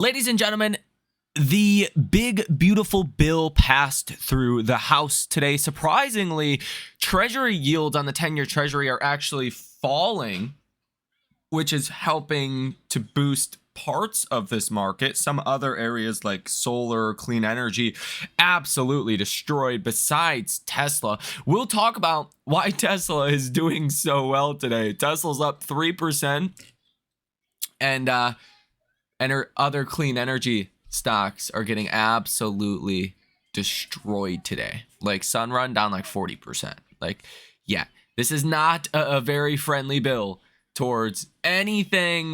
Ladies and gentlemen, the big, beautiful bill passed through the House today. Surprisingly, Treasury yields on the 10-year Treasury are actually falling, which is helping to boost parts of this market. Some other areas like solar, clean energy, absolutely destroyed besides Tesla. We'll talk about why Tesla is doing so well today. Tesla's up 3%, and her other clean energy stocks are getting absolutely destroyed today. Like Sunrun down like 40%. Like, yeah, this is not a very friendly bill towards anything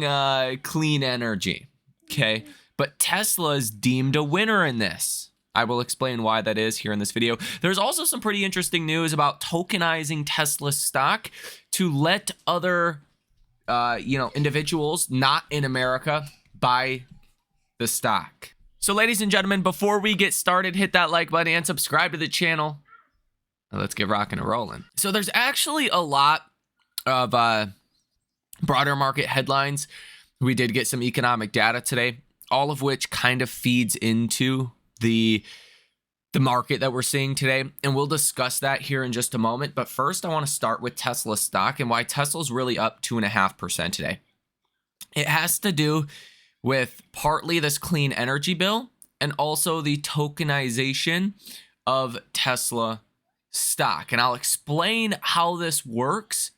clean energy. Okay, but Tesla is deemed a winner in this. I will explain why that is here in this video. There's also some pretty interesting news about tokenizing Tesla stock to let other individuals not in America buy the stock. So ladies and gentlemen, before we get started, hit that like button and subscribe to the channel. Now let's get rocking and rolling. So there's actually a lot of broader market headlines. We did get some economic data today, all of which kind of feeds into the market that we're seeing today, and we'll discuss that here in just a moment. But first, I want to start with Tesla stock and why Tesla's really up 2.5% today. It has to do with partly this clean energy bill and also the tokenization of Tesla stock. And I'll explain how this works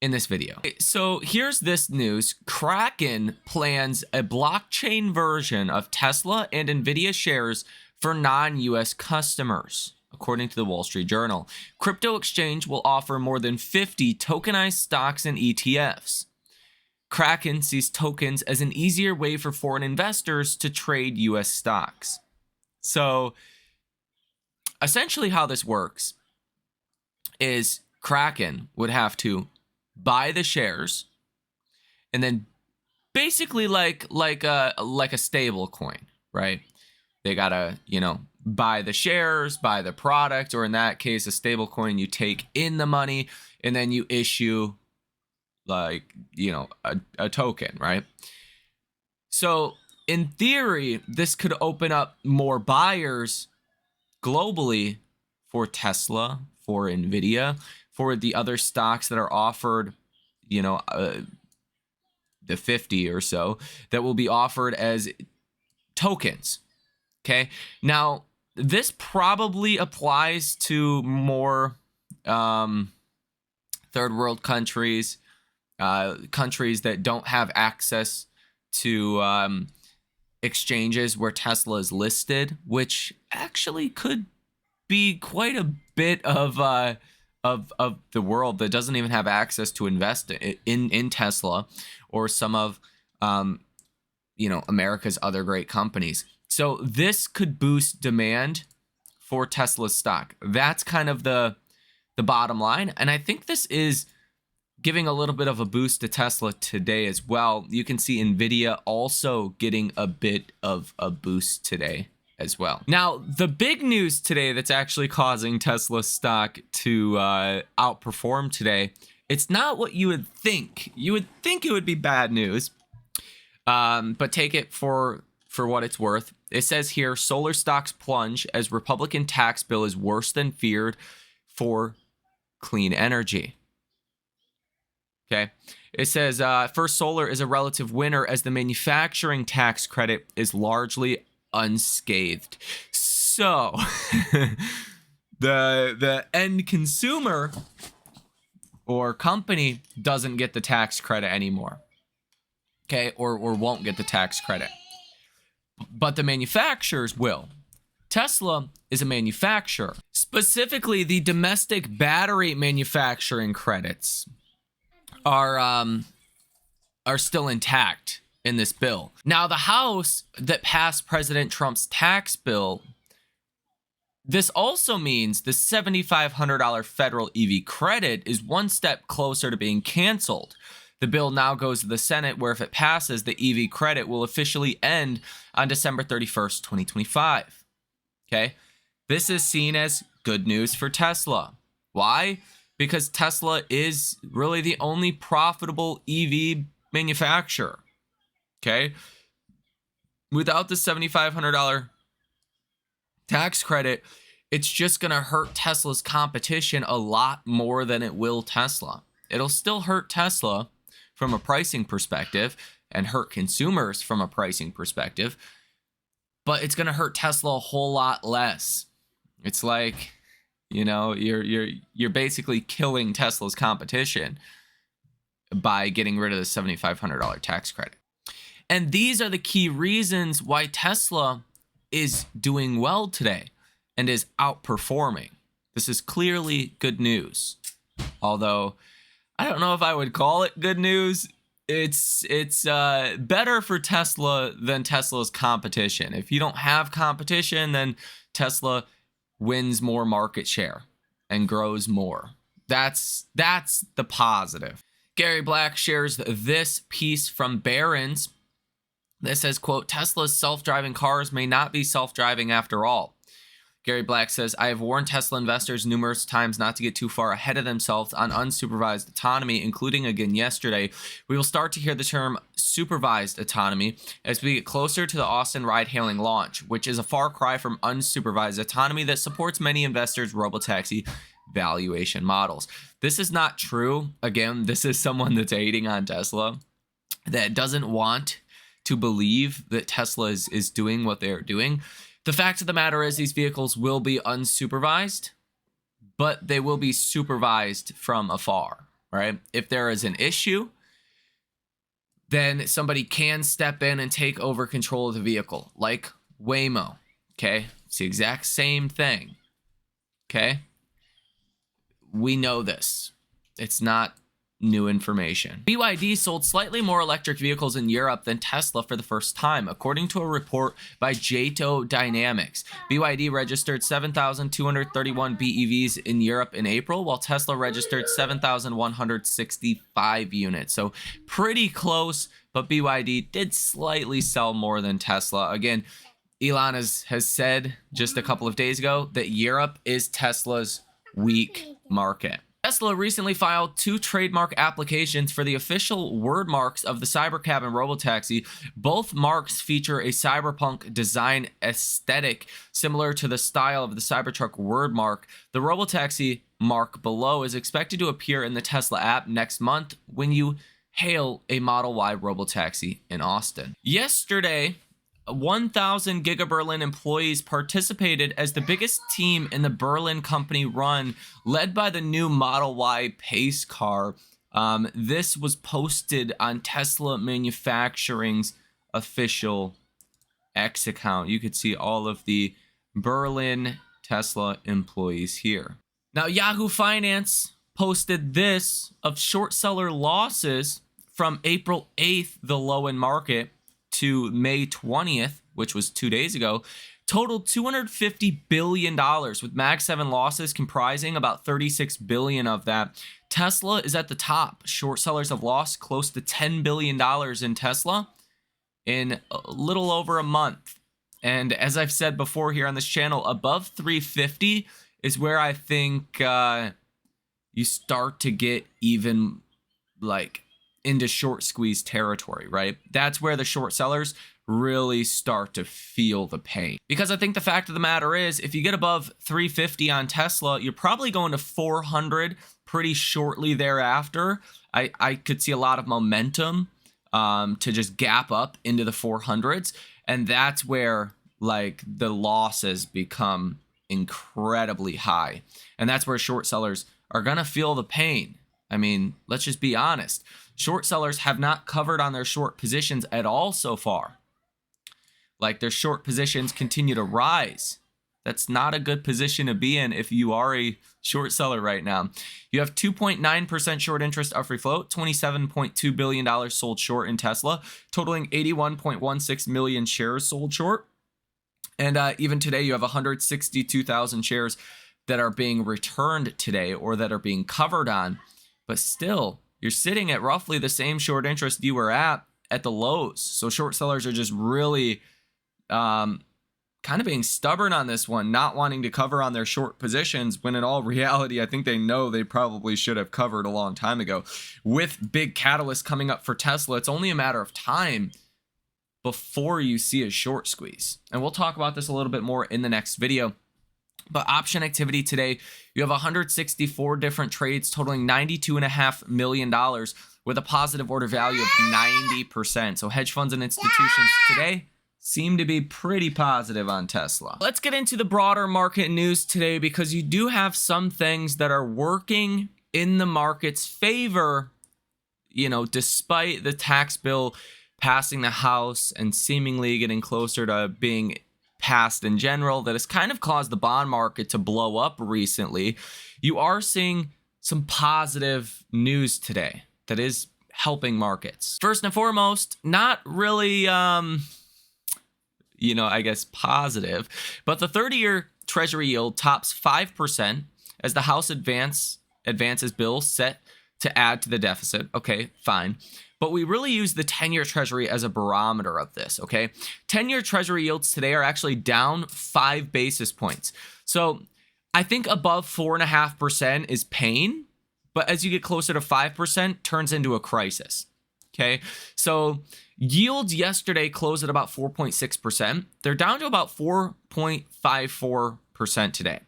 in this video. So here's this news. Kraken plans a blockchain version of Tesla and Nvidia shares for non-US customers, according to the Wall Street Journal. Crypto exchange will offer more than 50 tokenized stocks and ETFs. Kraken sees tokens as an easier way for foreign investors to trade US stocks. So essentially how this works is Kraken would have to buy the shares and then basically like a stable coin, right? They gotta, buy the shares, buy the product, or in that case, a stable coin, you take in the money and then you issue a token, right? So in theory, this could open up more buyers globally for Tesla, for Nvidia, for the other stocks that are offered, the 50 or so that will be offered as tokens. Okay. Now, this probably applies to more third world countries, countries that don't have access to exchanges where Tesla is listed, which actually could be quite a bit of the world that doesn't even have access to invest in Tesla or some of America's other great companies. So this could boost demand for Tesla stock. That's kind of the bottom line. And I think this is giving a little bit of a boost to Tesla today as well. You can see Nvidia also getting a bit of a boost today as well. Now, the big news today that's actually causing Tesla stock to outperform today, it's not what you would think. You would think it would be bad news, but take it for what it's worth. It says here, solar stocks plunge as Republican tax bill is worse than feared for clean energy. Okay. It says, first, solar is a relative winner as the manufacturing tax credit is largely unscathed. So the end consumer or company doesn't get the tax credit anymore. Okay, or won't get the tax credit. But the manufacturers will. Tesla is a manufacturer. Specifically, the domestic battery manufacturing credits are still intact in this bill. Now, the House that passed President Trump's tax bill, this also means the $7,500 federal EV credit is one step closer to being canceled. The bill now goes to the Senate, where if it passes, the EV credit will officially end on December 31st, 2025. Okay? This is seen as good news for Tesla. Why? Because Tesla is really the only profitable EV manufacturer. Okay? without the $7,500 tax credit, it's just going to hurt Tesla's competition a lot more than it will Tesla. It'll still hurt Tesla from a pricing perspective and hurt consumers from a pricing perspective, but it's going to hurt Tesla a whole lot less. It's like, you know, you're basically killing Tesla's competition by getting rid of the $7,500 tax credit. And these are the key reasons why Tesla is doing well today and is outperforming. This is clearly good news. Although I don't know if I would call it good news. It's better for Tesla than Tesla's competition. If you don't have competition, then Tesla wins more market share and grows more. That's the positive. Gary Black shares this piece from Barron's that says, quote, Tesla's self-driving cars may not be self-driving after all. Gary Black says, I have warned Tesla investors numerous times not to get too far ahead of themselves on unsupervised autonomy, including again yesterday. We will start to hear the term supervised autonomy as we get closer to the Austin ride-hailing launch, which is a far cry from unsupervised autonomy that supports many investors' robotaxi valuation models. This is not true. Again, this is someone that's hating on Tesla that doesn't want to believe that Tesla is doing what they're doing. The fact of the matter is these vehicles will be unsupervised, but they will be supervised from afar, right? If there is an issue, then somebody can step in and take over control of the vehicle, like Waymo, okay? It's the exact same thing, okay? We know this. It's not new information. BYD sold slightly more electric vehicles in Europe than Tesla for the first time, according to a report by Jato Dynamics. BYD registered 7,231 BEVs in Europe in April, while Tesla registered 7,165 units. So pretty close, but BYD did slightly sell more than Tesla. Again, Elon has said just a couple of days ago that Europe is Tesla's weak market. Tesla recently filed 2 trademark applications for the official word marks of the Cybercab and Robotaxi. Both marks feature a cyberpunk design aesthetic similar to the style of the Cybertruck word mark. The Robotaxi mark below is expected to appear in the Tesla app next month when you hail a Model Y Robotaxi in Austin. Yesterday, 1,000 Giga Berlin employees participated as the biggest team in the Berlin company run, led by the new Model Y pace car. This was posted on Tesla Manufacturing's official X account. You could see all of the Berlin Tesla employees here. Now, Yahoo Finance posted this of short seller losses from April 8th, the low in market, to May 20th, which was 2 days ago, totaled $250 billion, with Mag 7 losses comprising about $36 billion of that. Tesla is at the top. Short sellers have lost close to $10 billion in Tesla in a little over a month. And as I've said before here on this channel, above 350 is where I think you start to get even like into short squeeze territory, right? That's where the short sellers really start to feel the pain. Because I think the fact of the matter is, if you get above 350 on Tesla, you're probably going to 400 pretty shortly thereafter. I could see a lot of momentum to just gap up into the 400s. And that's where like the losses become incredibly high. And that's where short sellers are going to feel the pain. I mean, let's just be honest. Short sellers have not covered on their short positions at all so far. Like their short positions continue to rise. That's not a good position to be in if you are a short seller right now. You have 2.9% short interest of free float, $27.2 billion sold short in Tesla, totaling 81.16 million shares sold short. And even today, you have 162,000 shares that are being returned today or that are being covered on. But still, you're sitting at roughly the same short interest you were at the lows. So short sellers are just really kind of being stubborn on this one, not wanting to cover on their short positions, when in all reality, I think they know they probably should have covered a long time ago. With big catalysts coming up for Tesla, it's only a matter of time before you see a short squeeze. And we'll talk about this a little bit more in the next video. But option activity today, you have 164 different trades totaling $92.5 million with a positive order value of 90%. So hedge funds and institutions today seem to be pretty positive on Tesla. Let's get into the broader market news today, because you do have some things that are working in the market's favor, you know, despite the tax bill passing the House and seemingly getting closer to being passed in general, that has kind of caused the bond market to blow up recently. You are seeing some positive news today that is helping markets. First and foremost, not really, I guess positive, but the 30-year Treasury yield tops 5% as the House advances bills set to add to the deficit. Okay, fine. But we really use the 10-year Treasury as a barometer of this, okay? 10-year Treasury yields today are actually down 5 basis points. So I think above 4.5% is pain, but as you get closer to 5%, turns into a crisis, okay? So yields yesterday closed at about 4.6%. They're down to about 4.54% today.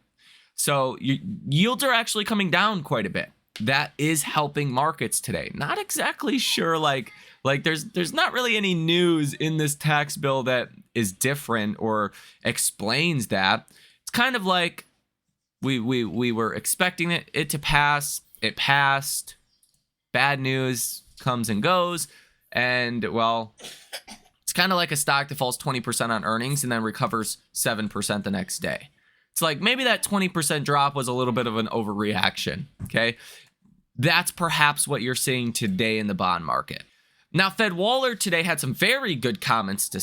So yields are actually coming down quite a bit. That is helping markets today. Not exactly sure, like there's not really any news in this tax bill that is different or explains that. It's kind of like we were expecting it to pass. It passed. Bad news comes and goes. And well, it's kind of like a stock that falls 20% on earnings and then recovers 7% the next day. It's like maybe that 20% drop was a little bit of an overreaction, okay? That's perhaps what you're seeing today in the bond market. Now, Fed Waller today had some very good comments to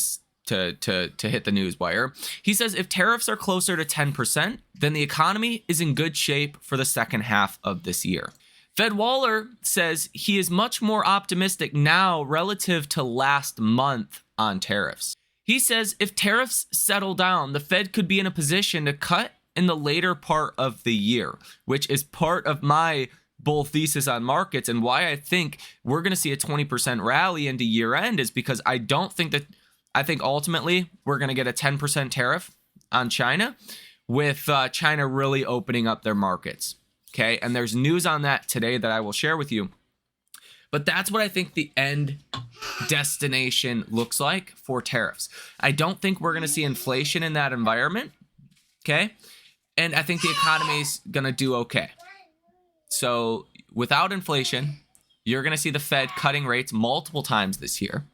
hit the news wire. He says if tariffs are closer to 10%, then the economy is in good shape for the second half of this year. Fed Waller says he is much more optimistic now relative to last month on tariffs. He says if tariffs settle down, the Fed could be in a position to cut in the later part of the year, which is part of my bull thesis on markets and why I think we're going to see a 20% rally into year end, is because I think ultimately we're going to get a 10% tariff on China, with China really opening up their markets. Okay. And there's news on that today that I will share with you. But that's what I think the end destination looks like for tariffs. I don't think we're going to see inflation in that environment. Okay. And I think the economy is going to do okay. So without inflation, you're going to see the Fed cutting rates multiple times this year.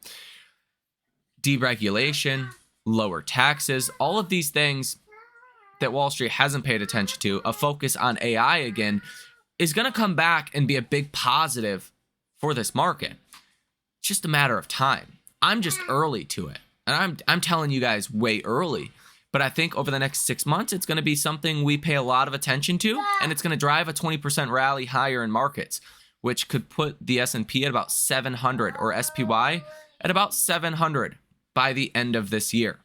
Deregulation, lower taxes, all of these things that Wall Street hasn't paid attention to, a focus on AI again, is going to come back and be a big positive for this market. It's just a matter of time. I'm just early to it. And I'm telling you guys way early. But I think over the next 6 months, it's going to be something we pay a lot of attention to, and it's going to drive a 20% rally higher in markets, which could put the S&P at about 700 or SPY at about 700 by the end of this year.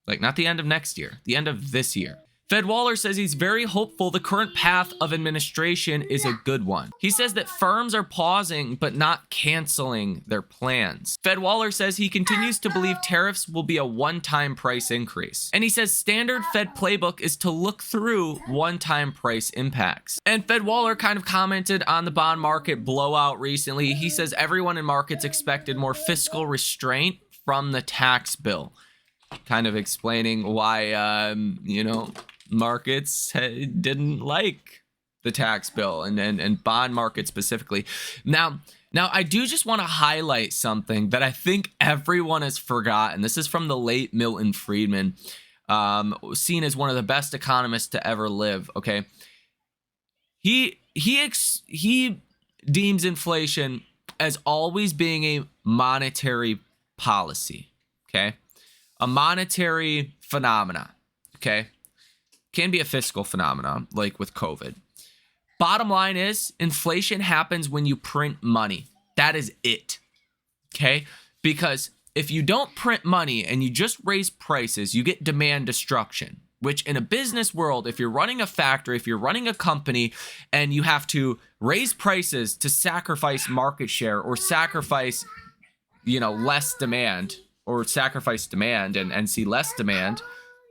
Like, not the end of next year, the end of this year. Fed Waller says he's very hopeful the current path of administration is a good one. He says that firms are pausing but not canceling their plans. Fed Waller says he continues to believe tariffs will be a one-time price increase. And he says standard Fed playbook is to look through one-time price impacts. And Fed Waller kind of commented on the bond market blowout recently. He says everyone in markets expected more fiscal restraint from the tax bill. Kind of explaining why, markets didn't like the tax bill and bond market specifically. Now, I do just want to highlight something that I think everyone has forgotten. This is from the late Milton Friedman, seen as one of the best economists to ever live. Okay, he deems inflation as always being a monetary policy. Okay, a monetary phenomena. Okay. Can be a fiscal phenomenon, like with COVID. Bottom line is, inflation happens when you print money. That is it, okay? Because if you don't print money and you just raise prices, you get demand destruction, which in a business world, if you're running a factory, if you're running a company, and you have to raise prices to sacrifice market share or sacrifice, less demand, or sacrifice demand and see less demand,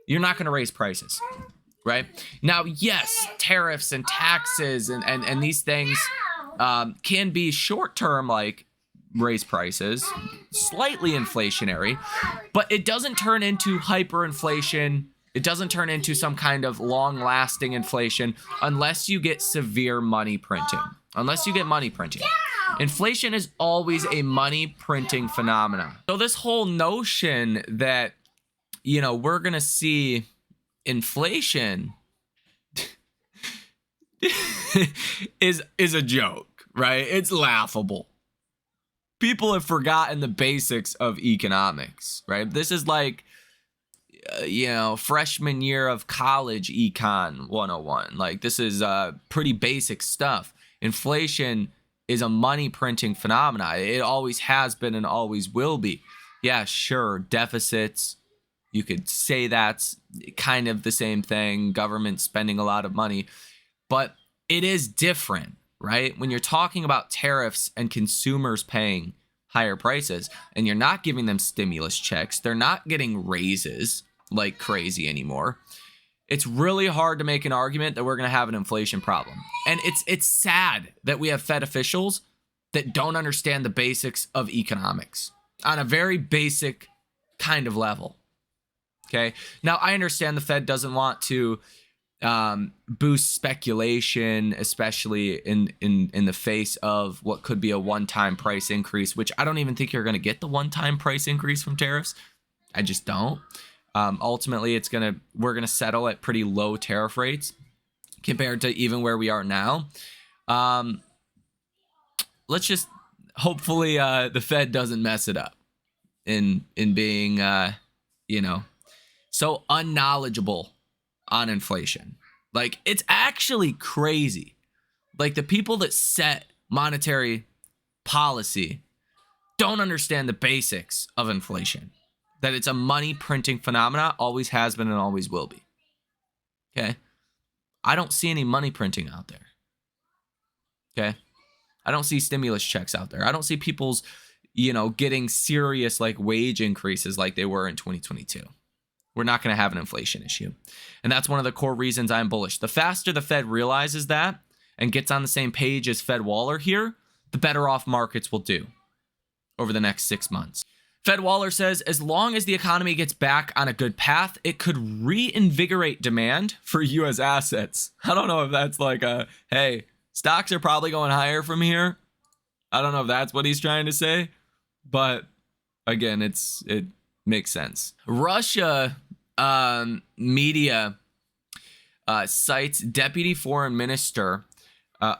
you're not going to raise prices, right? Now, yes, tariffs and taxes and these things can be short-term, like raise prices, slightly inflationary, but it doesn't turn into hyperinflation. It doesn't turn into some kind of long-lasting inflation unless you get severe money printing. Unless you get money printing. Inflation is always a money printing phenomenon. So this whole notion that, you know, we're going to see inflation is a joke, right? It's laughable. People have forgotten the basics of economics, right? This is like, you know, freshman year of college econ 101. Like, this is pretty basic stuff. Inflation is a money printing phenomenon. It always has been and always will be. Yeah, sure, deficits, you could say that's kind of the same thing, government spending a lot of money, but it is different, right? When you're talking about tariffs and consumers paying higher prices and you're not giving them stimulus checks, they're not getting raises like crazy anymore. It's really hard to make an argument that we're going to have an inflation problem. And it's sad that we have Fed officials that don't understand the basics of economics on a very basic kind of level. Okay. Now, I understand the Fed doesn't want to boost speculation, especially in the face of what could be a one-time price increase, which I don't even think you're going to get the one-time price increase from tariffs. I just don't. Ultimately, we're gonna settle at pretty low tariff rates compared to even where we are now. Let's just hopefully the Fed doesn't mess it up in being you know, so unknowledgeable on inflation. Like, it's actually crazy. Like, the people that set monetary policy don't understand the basics of inflation. That it's a money printing phenomena, always has been and always will be. Okay? I don't see any money printing out there. Okay? I don't see stimulus checks out there. I don't see people's, you know, getting serious like wage increases like they were in 2022. We're not going to have an inflation issue. And that's one of the core reasons I'm bullish. The faster the Fed realizes that and gets on the same page as Fed Waller here, the better off markets will do over the next 6 months. Fed Waller says, as long as the economy gets back on a good path, it could reinvigorate demand for U.S. assets. I don't know if that's like hey, stocks are probably going higher from here. I don't know if that's what he's trying to say, but again, it makes sense. Russia media cites Deputy Foreign Minister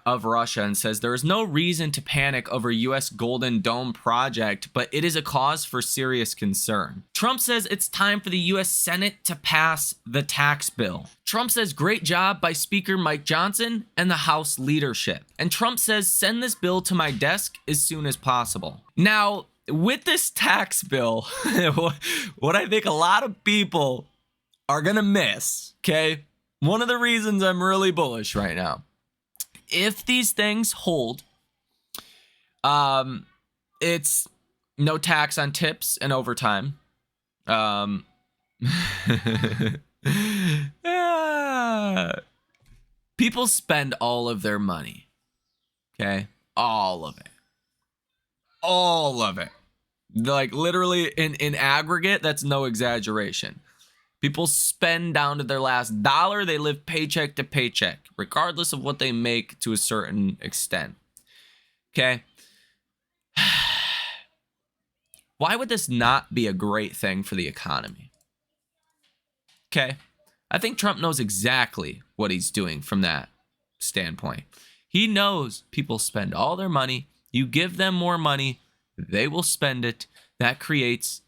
of Russia and says there is no reason to panic over U.S. Golden Dome project, but it is a cause for serious concern. Trump says it's time for the U.S. Senate to pass the tax bill. Trump says great job by Speaker Mike Johnson and the House leadership. And Trump says send this bill to my desk as soon as possible. Now, with this tax bill, what I think a lot of people are going to miss, okay? One of the reasons I'm really bullish right now. If these things hold, it's no tax on tips and overtime. People spend all of their money. Okay? All of it. All of it. Like, literally, in aggregate, that's no exaggeration. People spend down to their last dollar. They live paycheck to paycheck, regardless of what they make to a certain extent. Okay? Why would this not be a great thing for the economy? Okay? I think Trump knows exactly what he's doing from that standpoint. He knows people spend all their money. You give them more money, they will spend it. That creates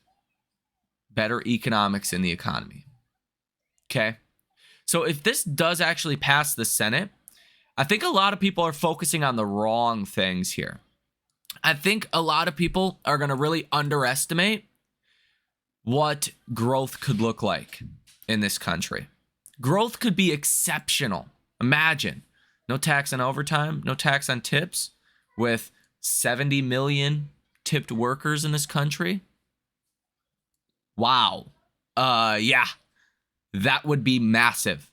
better economics in the economy. Okay? So if this does actually pass the Senate, I think a lot of people are focusing on the wrong things here. I think a lot of people are going to really underestimate what growth could look like in this country. Growth could be exceptional. Imagine no tax on overtime, no tax on tips, with 70 million tipped workers in this country. Wow. Yeah, that would be massive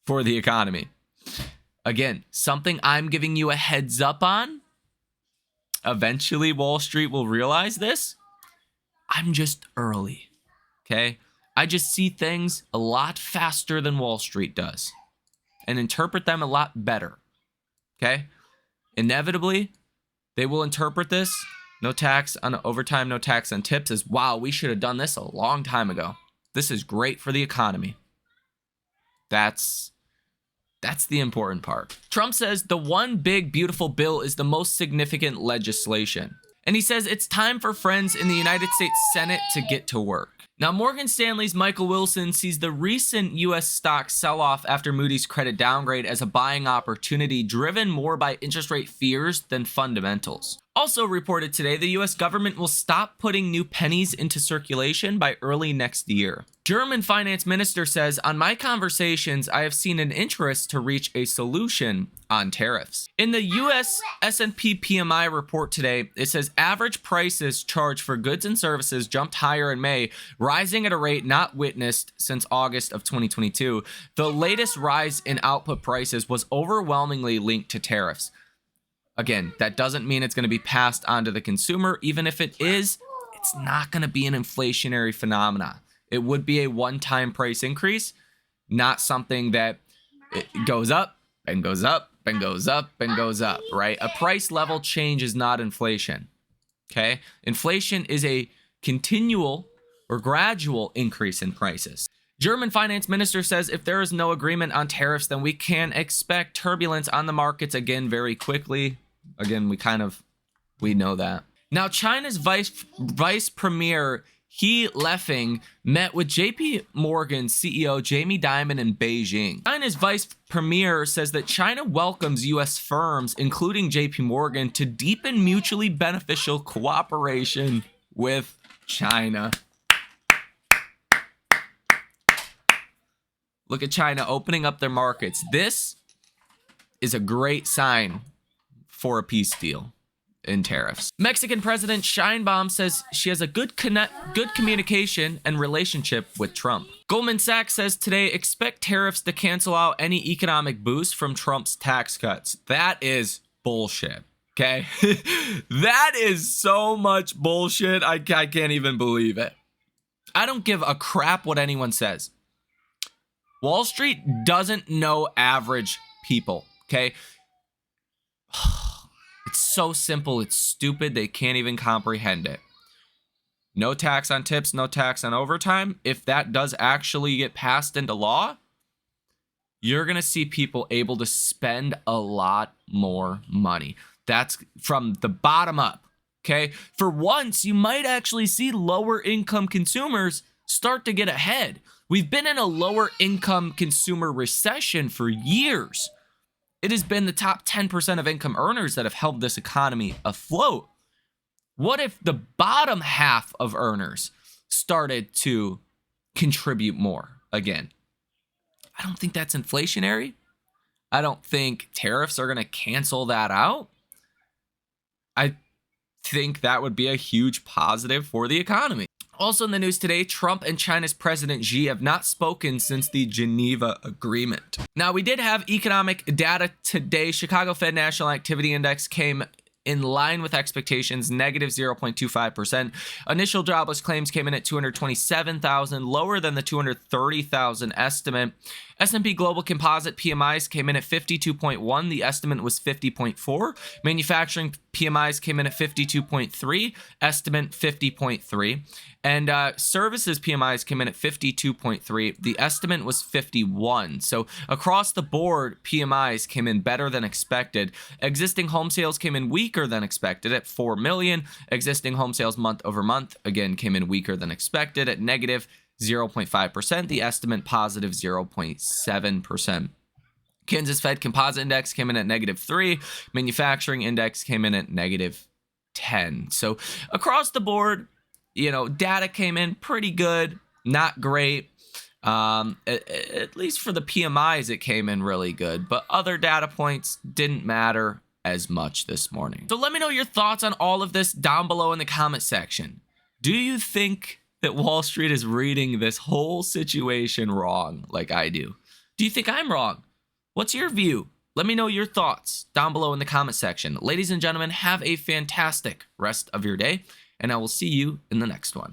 for the economy. Again, something I'm giving you a heads up on. Eventually, Wall Street will realize this. I'm just early, okay? I just see things a lot faster than Wall Street does and interpret them a lot better, okay? Inevitably, they will interpret this, no tax on overtime, no tax on tips, as, wow, we should have done this a long time ago. This is great for the economy. That's the important part. Trump says the one big, beautiful bill is the most significant legislation. And he says it's time for friends in the United States Senate to get to work. Now, Morgan Stanley's Michael Wilson sees the recent U.S. stock sell-off after Moody's credit downgrade as a buying opportunity driven more by interest rate fears than fundamentals. Also reported today, the U.S. government will stop putting new pennies into circulation by early next year. German finance minister says, on my conversations, I have seen an interest to reach a solution on tariffs. In the U.S. S&P PMI report today, it says average prices charged for goods and services jumped higher in May, rising at a rate not witnessed since August of 2022. The latest rise in output prices was overwhelmingly linked to tariffs. Again, that doesn't mean it's going to be passed on to the consumer. Even if it is, it's not going to be an inflationary phenomenon. It would be a one-time price increase, not something that it goes up and goes up and goes up and goes up, right? A price level change is not inflation, okay? Inflation is a continual or gradual increase in prices. German finance minister says if there is no agreement on tariffs, then we can expect turbulence on the markets again very quickly. Again, we know that. Now, China's vice premier He Lefeng met with JP Morgan CEO Jamie Dimon in Beijing. China's vice premier says that China welcomes U.S. firms, including JP Morgan, to deepen mutually beneficial cooperation with China. Look at China opening up their markets. This is a great sign for a peace deal in tariffs. Mexican President Sheinbaum says she has a good communication and relationship with Trump. Goldman Sachs says today expect tariffs to cancel out any economic boost from Trump's tax cuts. That is bullshit. Okay? That is so much bullshit. I can't even believe it. I don't give a crap what anyone says. Wall Street doesn't know average people, okay? It's so simple. It's stupid. They can't even comprehend it. No tax on tips, no tax on overtime. If that does actually get passed into law, you're going to see people able to spend a lot more money. That's from the bottom up, okay? For once, you might actually see lower income consumers start to get ahead. We've been in a lower income consumer recession for years. It has been the top 10% of income earners that have held this economy afloat. What if the bottom half of earners started to contribute more again? I don't think that's inflationary. I don't think tariffs are going to cancel that out. I think that would be a huge positive for the economy. Also in the news today, Trump and China's President Xi have not spoken since the Geneva Agreement. Now, we did have economic data today. Chicago Fed National Activity Index came in line with expectations, negative 0.25%. Initial jobless claims came in at 227,000, lower than the 230,000 estimate. S&P Global Composite PMIs came in at 52.1. The estimate was 50.4. Manufacturing PMIs came in at 52.3. Estimate 50.3. And services PMIs came in at 52.3. The estimate was 51. So across the board, PMIs came in better than expected. Existing home sales came in weaker than expected at 4 million. Existing home sales month over month, again, came in weaker than expected at negative 0.5%. The estimate positive 0.7%. Kansas Fed Composite Index came in at negative 3. Manufacturing Index came in at negative 10. So across the board, data came in pretty good, not great. At least for the PMIs, it came in really good. But other data points didn't matter as much this morning. So let me know your thoughts on all of this down below in the comment section. Do you think that Wall Street is reading this whole situation wrong like I do. Do you think I'm wrong? What's your view? Let me know your thoughts down below in the comment section. Ladies and gentlemen, have a fantastic rest of your day, and I will see you in the next one.